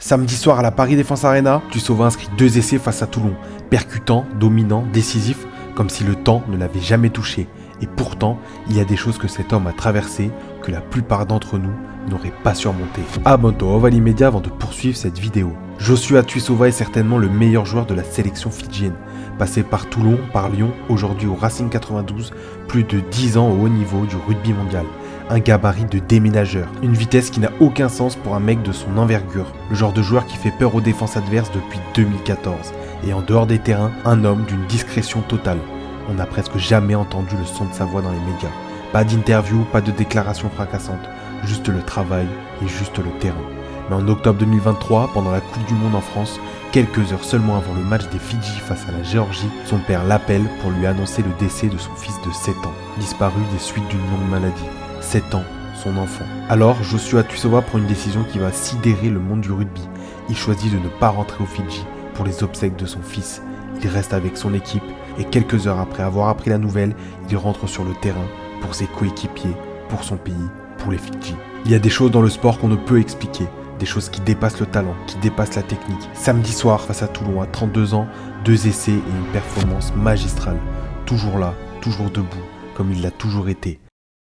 Samedi soir à la Paris Défense Arena, Tuisova inscrit 2 essais face à Toulon. Percutant, dominant, décisif, comme si le temps ne l'avait jamais touché. Et pourtant, il y a des choses que cet homme a traversées que la plupart d'entre nous n'auraient pas surmontées. Abonne-toi au Ovalie Media avant de poursuivre cette vidéo. Joshua Tuisova est certainement le meilleur joueur de la sélection fidjienne. Passé par Toulon, par Lyon, aujourd'hui au Racing 92, plus de 10 ans au haut niveau du rugby mondial. Un gabarit de déménageur, une vitesse qui n'a aucun sens pour un mec de son envergure, le genre de joueur qui fait peur aux défenses adverses depuis 2014, et en dehors des terrains, un homme d'une discrétion totale. On n'a presque jamais entendu le son de sa voix dans les médias. Pas d'interview, pas de déclaration fracassante, juste le travail et juste le terrain. Mais en octobre 2023, pendant la Coupe du Monde en France, quelques heures seulement avant le match des Fidji face à la Géorgie, son père l'appelle pour lui annoncer le décès de son fils de 7 ans, disparu des suites d'une longue maladie. 7 ans, son enfant. Alors, Joshua Tuisova prend une décision qui va sidérer le monde du rugby. Il choisit de ne pas rentrer aux Fidji pour les obsèques de son fils. Il reste avec son équipe et quelques heures après avoir appris la nouvelle, il rentre sur le terrain pour ses coéquipiers, pour son pays, pour les Fidji. Il y a des choses dans le sport qu'on ne peut expliquer, des choses qui dépassent le talent, qui dépassent la technique. Samedi soir, face à Toulon, à 32 ans, 2 essais et une performance magistrale. Toujours là, toujours debout, comme il l'a toujours été.